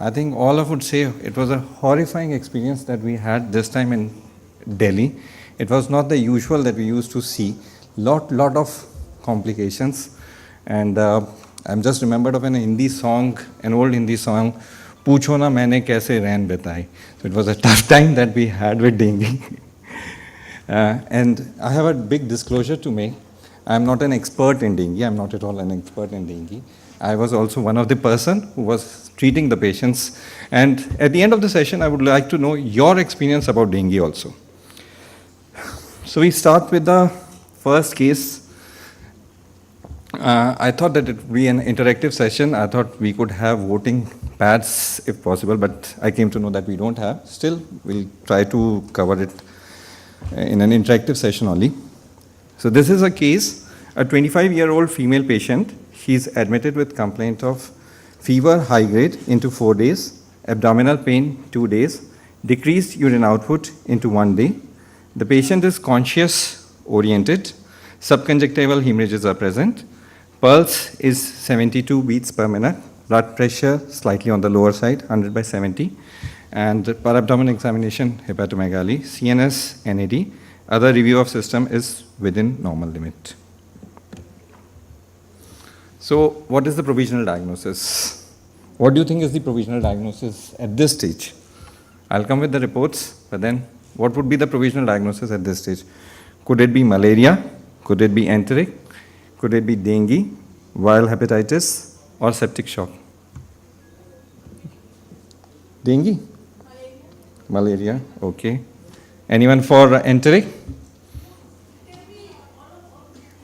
I think all of would say it was a horrifying experience that we had this time in Delhi. It was not the usual that we used to see. Lot of complications. And I'm just remembered of an Hindi song, an old Hindi song, Pucho na maine kaise rain bitai. So it was a tough time that we had with dengue. And I have a big disclosure to make. I'm not an expert in dengue. I'm not at all an expert in dengue. I was also one of the person who was treating the patients. And at the end of the session, I would like to know your experience about dengue also. So we start with the first case. I thought that it would be an interactive session. I thought we could have voting pads if possible, but I came to know that we don't have. Still, we'll try to cover it in an interactive session only. So this is a case, a 25-year-old female patient. She's admitted with complaint of fever, high grade, into 4 days, abdominal pain, 2 days, decreased urine output into 1 day. The patient is conscious oriented, subconjunctival hemorrhages are present, pulse is 72 beats per minute, blood pressure slightly on the lower side, 100/70, and per abdomen examination, hepatomegaly, CNS, NAD. Other review of system is within normal limit. So what is the provisional diagnosis? What do you think is the provisional diagnosis at this stage? I'll come with the reports, but then what would be the provisional diagnosis at this stage? Could it be malaria? Could it be enteric? Could it be dengue, viral hepatitis, or septic shock? Dengue? Malaria, okay. Anyone for enteric?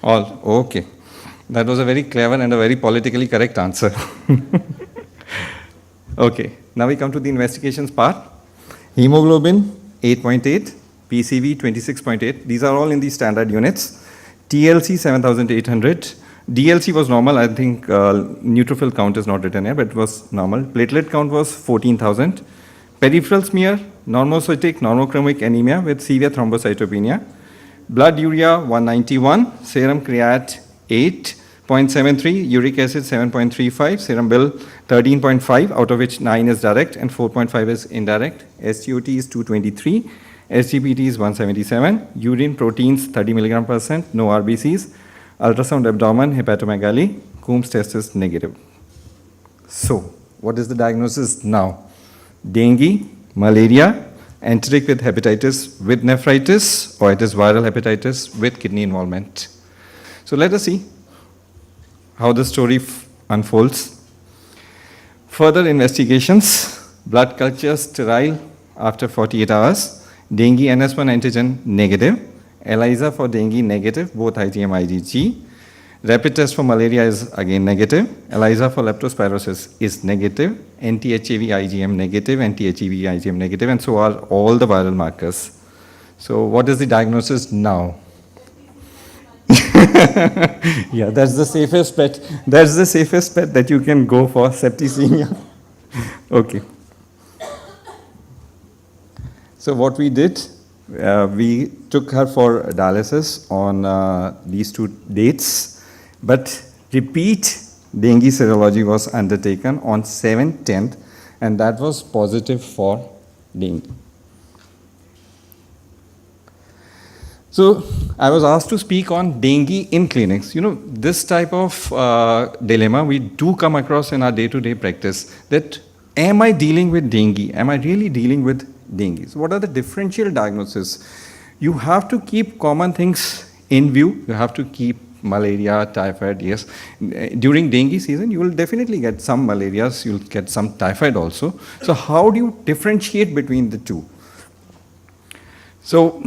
All, okay. That was a very clever and a very politically correct answer. Okay, now we come to the investigations part. Hemoglobin 8.8, PCV 26.8. These are all in the standard units. TLC 7,800. DLC was normal. I think neutrophil count is not written here, but it was normal. Platelet count was 14,000. Peripheral smear, normocytic, normochromic anemia with severe thrombocytopenia. Blood urea 191, serum creat 8.73, uric acid 7.35, serum bil 13.5, out of which 9 is direct and 4.5 is indirect. SGOT is 223, SGPT is 177, urine proteins 30 mg%, no RBCs, ultrasound abdomen, hepatomegaly, Coombs test is negative. So, what is the diagnosis now? Dengue, malaria, enteric with hepatitis with nephritis, or it is viral hepatitis with kidney involvement. So let us see how the story unfolds. Further investigations, blood culture sterile after 48 hours, dengue NS1 antigen negative, ELISA for dengue negative, both IgM, IgG. Rapid test for malaria is again negative. ELISA for leptospirosis is negative. Anti-HAV IgM negative, anti-HEV IgM negative, and so are all the viral markers. So what is the diagnosis now? Yeah, that's the safest bet. That's the safest bet that you can go for, septicemia. Okay. So what we did, we took her for dialysis on these 2 dates. But repeat dengue serology was undertaken on 7th, 10th, and that was positive for dengue. So I was asked to speak on dengue in clinics. You know, this type of dilemma we do come across in our day-to-day practice, that am I dealing with dengue? Am I really dealing with dengue? So what are the differential diagnoses? You have to keep common things in view. You have to keep malaria, typhoid, yes. During dengue season, you will definitely get some malarias, you'll get some typhoid also. So how do you differentiate between the two? So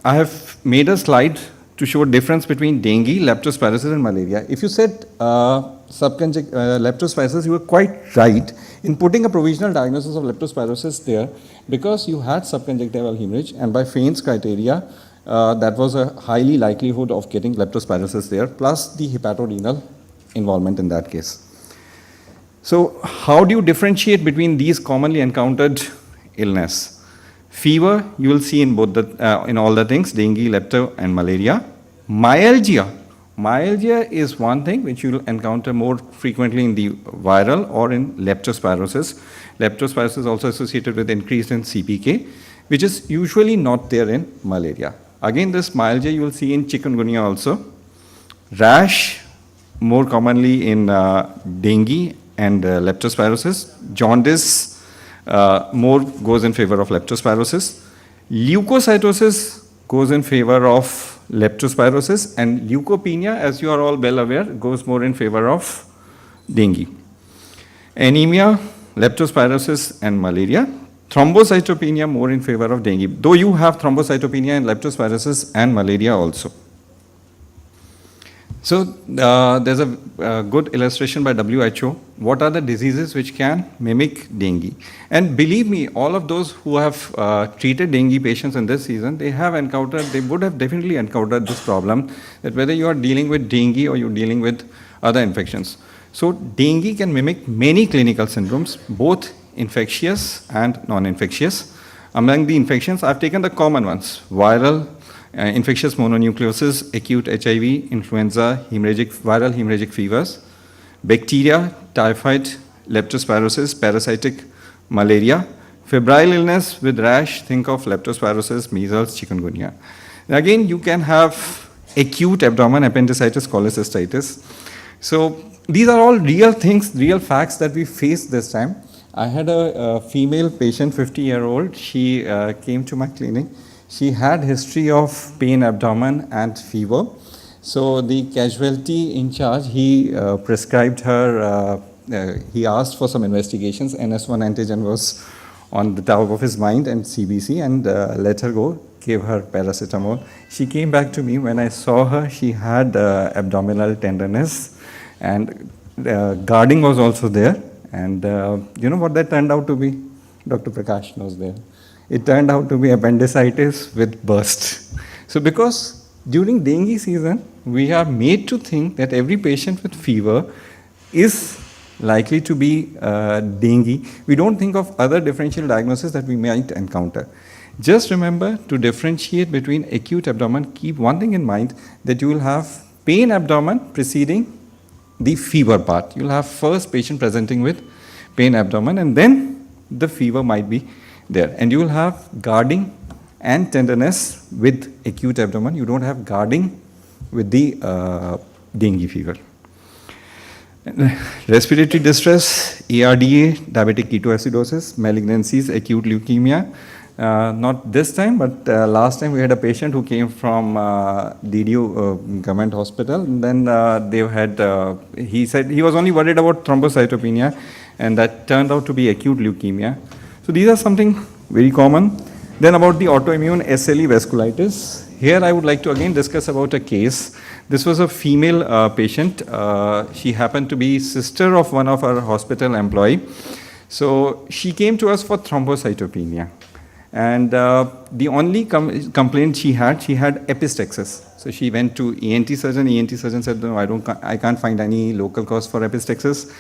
I have made a slide to show difference between dengue, leptospirosis and malaria. If you said leptospirosis, you were quite right in putting a provisional diagnosis of leptospirosis there because you had subconjunctival hemorrhage, and by Fain's criteria, that was a highly likelihood of getting leptospirosis there, plus the hepatorenal involvement in that case. So how do you differentiate between these commonly encountered illness? Fever, you will see in both the in all the things, dengue, lepto, and malaria. Myalgia, Myalgia is one thing which you'll encounter more frequently in the viral or in leptospirosis. Leptospirosis is also associated with increase in CPK, which is usually not there in malaria. Again, this myalgia you will see in chikungunya also. Rash, more commonly in dengue and leptospirosis. Jaundice more goes in favor of leptospirosis. Leukocytosis goes in favor of leptospirosis, and leukopenia, as you are all well aware, goes more in favor of dengue. Anemia, leptospirosis, and malaria. Thrombocytopenia more in favor of dengue, though you have thrombocytopenia in leptospirosis and malaria also. So there's a good illustration by WHO. What are the diseases which can mimic dengue? And believe me, all of those who have treated dengue patients in this season, they would have definitely encountered this problem, that whether you are dealing with dengue or you're dealing with other infections. So dengue can mimic many clinical syndromes, both infectious and non-infectious. Among the infections, I've taken the common ones: viral, infectious mononucleosis, acute HIV, influenza, viral hemorrhagic fevers, bacteria, typhoid, leptospirosis, parasitic malaria, febrile illness with rash, think of leptospirosis, measles, chikungunya. Again, you can have acute abdomen, appendicitis, cholecystitis. So these are all real things, real facts that we faced this time. I had a female patient, 50-year-old. She came to my clinic. She had history of pain, abdomen, and fever. So the casualty in charge, he prescribed her, he asked for some investigations. NS1 antigen was on the top of his mind, and CBC, and let her go, gave her paracetamol. She came back to me. When I saw her, she had abdominal tenderness, and guarding was also there. And you know what that turned out to be? Dr. Prakash knows there. It turned out to be appendicitis with burst. So because during dengue season, we are made to think that every patient with fever is likely to be dengue. We don't think of other differential diagnoses that we might encounter. Just remember to differentiate between acute abdomen. Keep one thing in mind, that you will have pain abdomen preceding the fever part. You'll have first patient presenting with pain abdomen, and then the fever might be there. And you will have guarding and tenderness with acute abdomen. You don't have guarding with the dengue fever. Respiratory distress, ARDA, diabetic ketoacidosis, malignancies, acute leukemia. Not this time, but last time we had a patient who came from DDU government hospital. And then they had, he said he was only worried about thrombocytopenia, and that turned out to be acute leukemia. So these are something very common. Then about the autoimmune SLE vasculitis. Here I would like to again discuss about a case. This was a female patient. She happened to be sister of one of our hospital employee. So she came to us for thrombocytopenia. And the only complaint she had epistaxis. So she went to ENT surgeon. ENT surgeon said, no, I can't find any local cause for epistaxis.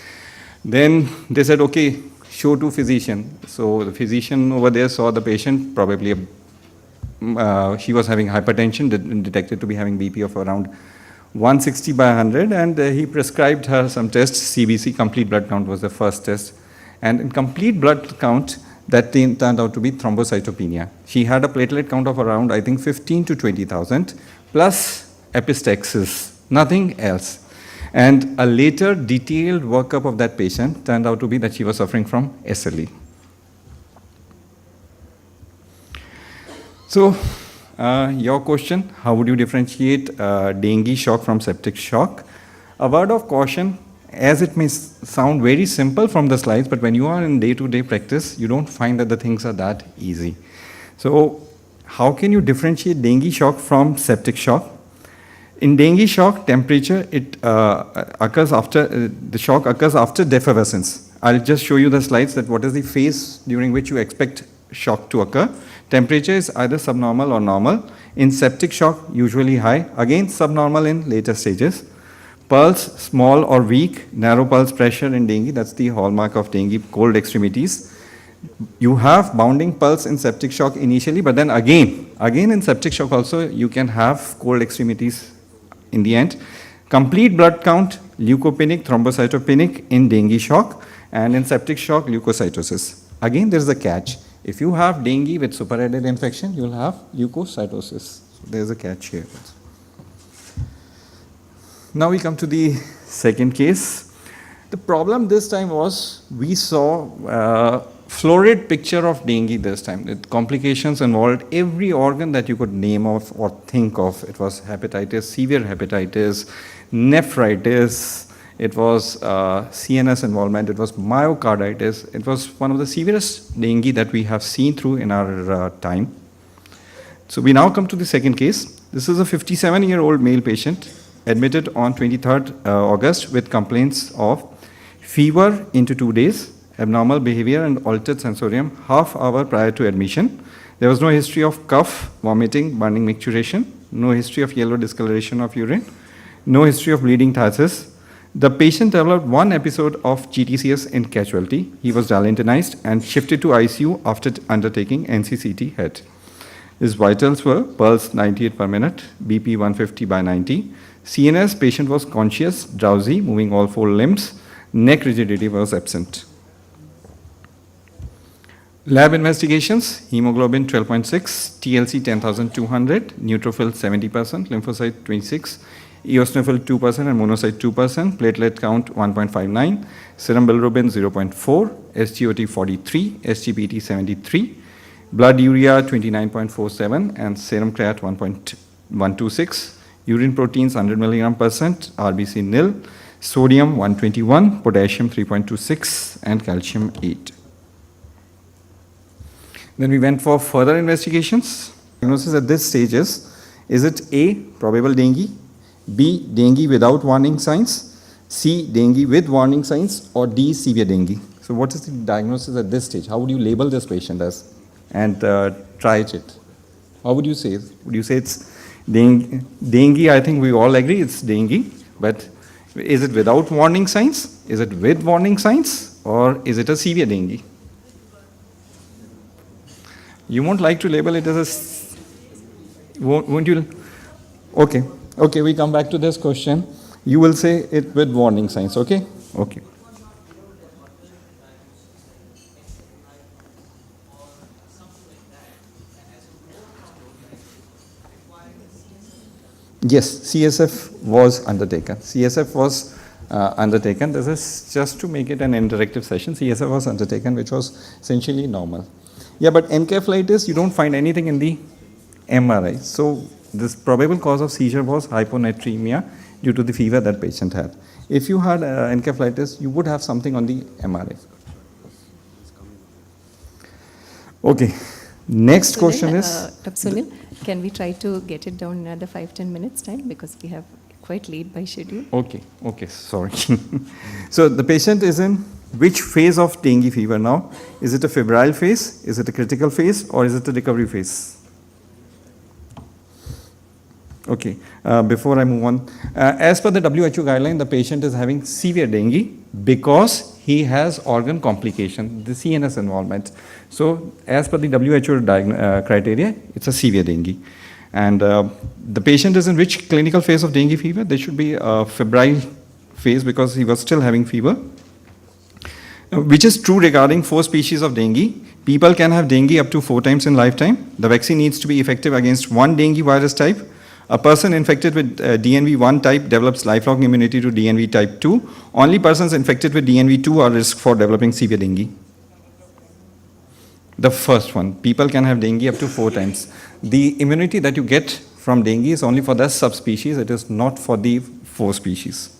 Then they said, okay, show to physician. So the physician over there saw the patient, probably she was having hypertension, detected to be having BP of around 160 by 100, and he prescribed her some tests. CBC, complete blood count, was the first test. And in complete blood count, that turned out to be thrombocytopenia. She had a platelet count of around, I think, 15 to 20,000, plus epistaxis, nothing else. And a later detailed workup of that patient turned out to be that she was suffering from SLE. So, your question, how would you differentiate dengue shock from septic shock? A word of caution, as it may sound very simple from the slides, but when you are in day-to-day practice, you don't find that the things are that easy. So, how can you differentiate dengue shock from septic shock? In dengue shock, temperature, it occurs after, the shock occurs after defervescence. I'll just show you the slides that what is the phase during which you expect shock to occur. Temperature is either subnormal or normal. In septic shock, usually high. Again, subnormal in later stages. Pulse, small or weak. Narrow pulse pressure in dengue, that's the hallmark of dengue, cold extremities. You have bounding pulse in septic shock initially, but then again in septic shock also, you can have cold extremities in the end. Complete blood count, leukopenic, thrombocytopenic in dengue shock, and in septic shock, leukocytosis. Again, there is a catch. If you have dengue with superadded infection, you will have leukocytosis. So there is a catch here. Now we come to the second case. The problem this time was we saw florid picture of dengue this time. The complications involved every organ that you could name of or think of. It was hepatitis, severe hepatitis, nephritis, it was CNS involvement, it was myocarditis. It was one of the severest dengue that we have seen through in our time. So we now come to the second case. This is a 57-year-old male patient admitted on 23rd August with complaints of fever into 2 days, abnormal behavior and altered sensorium half hour prior to admission. There was no history of cough, vomiting, burning micturition, no history of yellow discoloration of urine, no history of bleeding thysis. The patient developed one episode of GTCS in casualty. He was dyalintonized and shifted to ICU after undertaking NCCT HET. His vitals were pulse 98 per minute, BP 150 by 90. CNS, patient was conscious, drowsy, moving all 4 limbs. Neck rigidity was absent. Lab investigations, hemoglobin 12.6, TLC 10,200, neutrophil 70%, lymphocyte 26, eosinophil 2% and monocyte 2%, platelet count 1.59, serum bilirubin 0.4, SGOT 43, SGPT 73, blood urea 29.47 and serum creat 1.126, urine proteins 100 milligram percent, RBC nil, sodium 121, potassium 3.26 and calcium 8. Then we went for further investigations. Diagnosis at this stage is it A, probable dengue, B, dengue without warning signs, C, dengue with warning signs, or D, severe dengue? So what is the diagnosis at this stage? How would you label this patient as and try it? How would you say? Would you say it's dengue? Dengue, I think we all agree it's dengue, but is it without warning signs? Is it with warning signs? Or is it a severe dengue? You won't like to label it as a, won't you? Okay, we come back to this question. You will say it with warning signs, okay? Okay. Yes, CSF was undertaken. CSF was undertaken. This is just to make it an interactive session. CSF was undertaken, which was essentially normal. Yeah, but encephalitis, you don't find anything in the MRI. So this probable cause of seizure was hyponatremia due to the fever that patient had. If you had encephalitis, you would have something on the MRI. Okay, next question is... Dr. Sunil, can we try to get it down another 5-10 minutes time because we have quite late by schedule? Okay, sorry. So the patient is in which phase of dengue fever now? Is it a febrile phase? Is it a critical phase? Or is it a recovery phase? Okay, before I move on, as per the WHO guideline, the patient is having severe dengue because he has organ complication, the CNS involvement. So as per the WHO criteria, it's a severe dengue. And the patient is in which clinical phase of dengue fever? There should be a febrile phase because he was still having fever. Which is true regarding 4 species of dengue. People can have dengue up to 4 times in lifetime. The vaccine needs to be effective against 1 dengue virus type. A person infected with DNV1 type develops lifelong immunity to DNV type 2. Only persons infected with DNV2 are at risk for developing severe dengue. The first one, people can have dengue up to 4 times. The immunity that you get from dengue is only for the subspecies. It is not for the 4 species.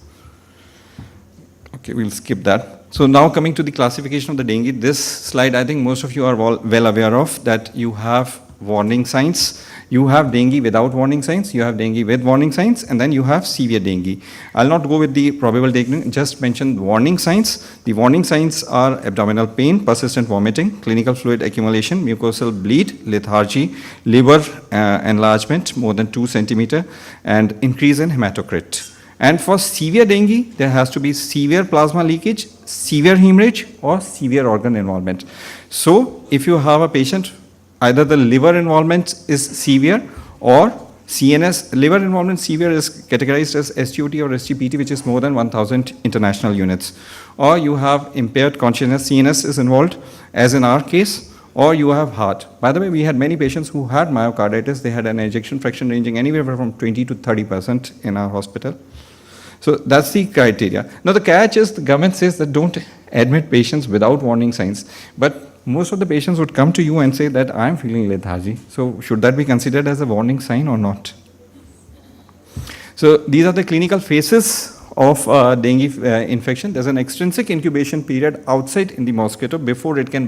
Okay, we'll skip that. So now coming to the classification of the dengue, this slide I think most of you are well aware of that you have warning signs. You have dengue without warning signs, you have dengue with warning signs, and then you have severe dengue. I'll not go with the probable dengue, just mention warning signs. The warning signs are abdominal pain, persistent vomiting, clinical fluid accumulation, mucosal bleed, lethargy, liver enlargement more than 2 centimeter, and increase in hematocrit. And for severe dengue, there has to be severe plasma leakage, severe hemorrhage, or severe organ involvement. So if you have a patient, either the liver involvement is severe or CNS, liver involvement severe, is categorized as SGOT or SGPT, which is more than 1,000 international units. Or you have impaired consciousness, CNS is involved, as in our case, or you have heart. By the way, we had many patients who had myocarditis. They had an ejection fraction ranging anywhere from 20 to 30% in our hospital. So that's the criteria. Now the catch is the government says that don't admit patients without warning signs. But most of the patients would come to you and say that I'm feeling lethargy. So should that be considered as a warning sign or not? So these are the clinical phases of dengue infection. There's an extrinsic incubation period outside in the mosquito before it can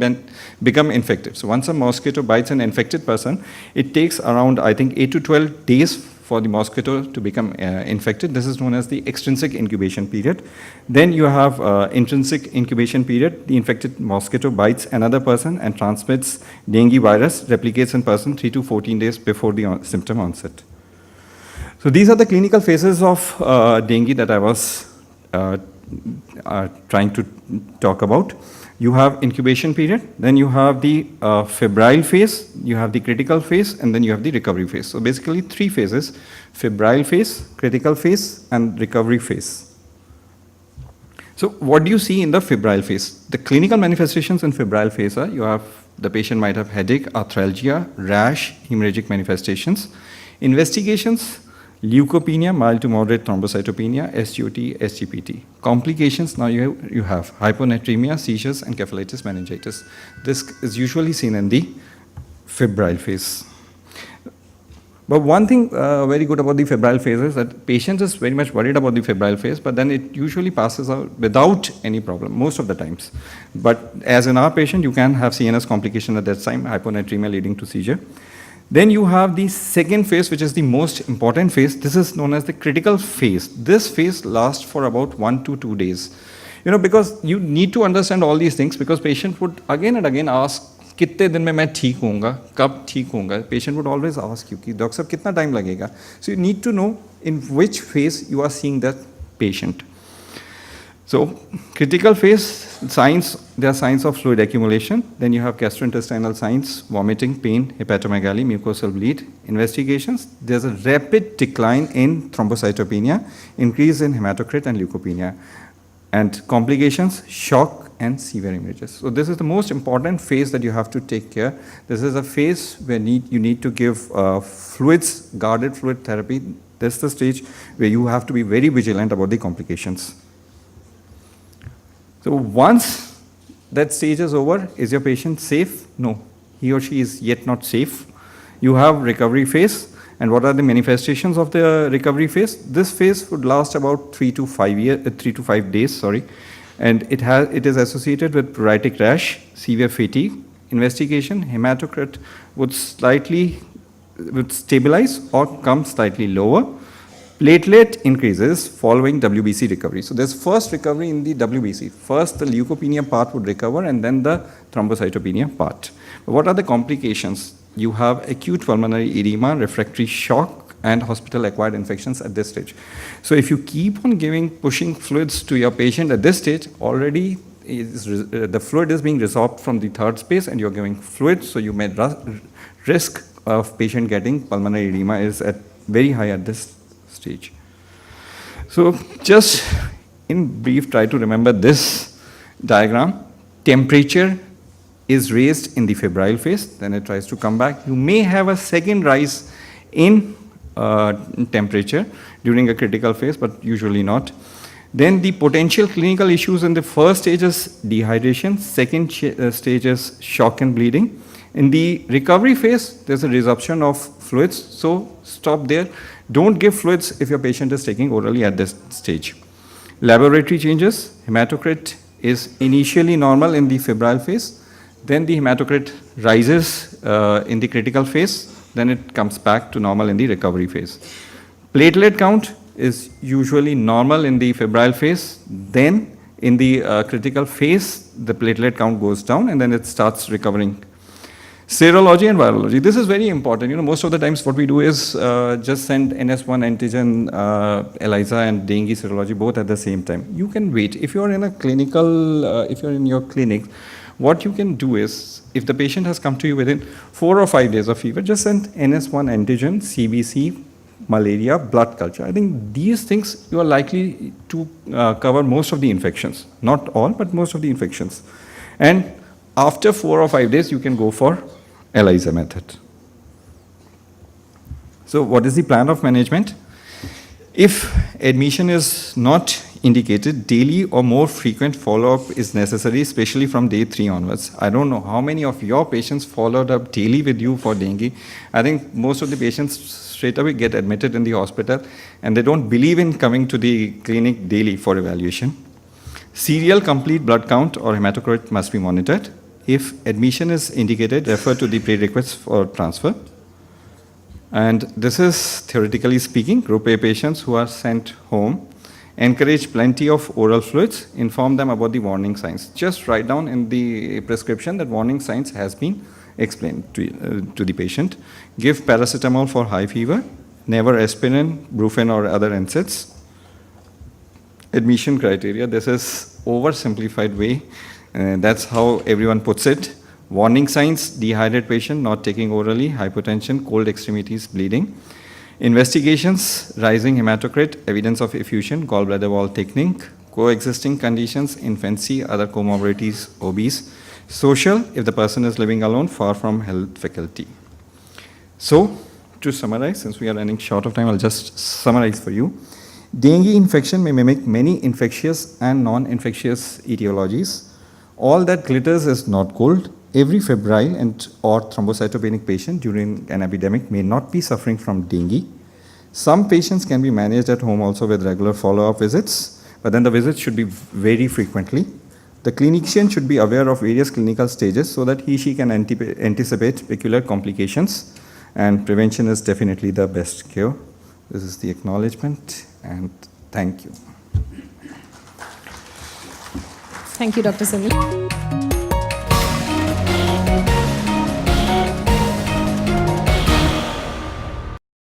become infective. So once a mosquito bites an infected person, it takes around, I think, 8 to 12 days for the mosquito to become infected. This is known as the extrinsic incubation period. Then you have intrinsic incubation period. The infected mosquito bites another person and transmits dengue virus, replicates in person 3 to 14 days before the symptom onset. So these are the clinical phases of dengue that I was trying to talk about. You have incubation period, then you have the febrile phase, you have the critical phase, and then you have the recovery phase. So basically 3 phases: febrile phase, critical phase, and recovery phase. So what do you see in the febrile phase? The clinical manifestations in febrile phase are, the patient might have headache, arthralgia, rash, hemorrhagic manifestations. Investigations: leukopenia, mild to moderate thrombocytopenia, SGOT, SGPT. Complications, now you have hyponatremia, seizures, encephalitis, meningitis. This is usually seen in the febrile phase. But one thing very good about the febrile phase is that patient is very much worried about the febrile phase, but then it usually passes out without any problem, most of the times. But as in our patient, you can have CNS complication at that time, hyponatremia leading to seizure. Then you have the second phase, which is the most important phase. This is known as the critical phase. This phase lasts for about 1 to 2 days. Because you need to understand all these things, because patient would again and again ask, कितने दिन में मैं ठीक होऊंगा, कब ठीक होऊंगा? Patient would always ask you, कि डॉक्टर साहब कितना टाइम लगेगा? So you need to know in which phase you are seeing that patient. So critical phase signs, there are signs of fluid accumulation. Then you have gastrointestinal signs, vomiting, pain, hepatomegaly, mucosal bleed. Investigations, there's a rapid decline in thrombocytopenia, increase in hematocrit and leukopenia. And complications, shock and severe hemorrhages. So this is the most important phase that you have to take care. This is a phase where you need to give fluids, guarded fluid therapy. This is the stage where you have to be very vigilant about the complications. So once that stage is over, is your patient safe? No, he or she is yet not safe. You have recovery phase. And what are the manifestations of the recovery phase? This phase would last about 3 to 5 days, and it is associated with pruritic rash, severe fatigue. Investigation, hematocrit would stabilize or come slightly lower. Platelet increases following WBC recovery. So there's first recovery in the WBC. First, the leukopenia part would recover, and then the thrombocytopenia part. But what are the complications? You have acute pulmonary edema, refractory shock, and hospital-acquired infections at this stage. So if you keep on pushing fluids to your patient at this stage, already the fluid is being resorbed from the third space, and you're giving fluid, so you may risk of patient getting pulmonary edema is very high at this stage. So just in brief, try to remember this diagram. Temperature is raised in the febrile phase, then it tries to come back. You may have a second rise in temperature during a critical phase, but usually not. Then the potential clinical issues in the first stage is dehydration, second stage is shock and bleeding. In the recovery phase, there's a resorption of fluids, so stop there. Don't give fluids if your patient is taking orally at this stage. Laboratory changes, hematocrit is initially normal in the febrile phase, then the hematocrit rises in the critical phase, then it comes back to normal in the recovery phase. Platelet count is usually normal in the febrile phase, then in the critical phase, the platelet count goes down, and then it starts recovering. Serology and virology. This is very important. Most of the times what we do is just send NS1 antigen, ELISA and dengue serology both at the same time. You can wait. If you're in a clinical, if you're in your clinic, what you can do is, if the patient has come to you within 4 or 5 days of fever, just send NS1 antigen, CBC, malaria, blood culture. I think these things you are likely to cover most of the infections. Not all, but most of the infections. And after 4 or 5 days, you can go for ELISA method. So what is the plan of management? If admission is not indicated, daily or more frequent follow-up is necessary, especially from day 3 onwards. I don't know how many of your patients followed up daily with you for dengue. I think most of the patients straight away get admitted in the hospital and they don't believe in coming to the clinic daily for evaluation. Serial complete blood count or hematocrit must be monitored. If admission is indicated, refer to the prerequisites for transfer. And this is, theoretically speaking, group A patients who are sent home. Encourage plenty of oral fluids, inform them about the warning signs. Just write down in the prescription that warning signs has been explained to the patient. Give paracetamol for high fever, never aspirin, brufen or other NSAIDs. Admission criteria, this is oversimplified way. That's how everyone puts it. Warning signs, dehydrated patient, not taking orally, hypotension, cold extremities, bleeding. Investigations, rising hematocrit, evidence of effusion, gallbladder wall thickening, coexisting conditions, infancy, other comorbidities, obese. Social, if the person is living alone, far from health faculty. So, to summarize, since we are running short of time, I'll just summarize for you. Dengue infection may mimic many infectious and non-infectious etiologies. All that glitters is not gold. Every febrile and or thrombocytopenic patient during an epidemic may not be suffering from dengue. Some patients can be managed at home also with regular follow-up visits, but then the visits should be very frequently. The clinician should be aware of various clinical stages so that he/she can anticipate peculiar complications, and prevention is definitely the best cure. This is the acknowledgement, and thank you. Thank you, Dr. Sunil.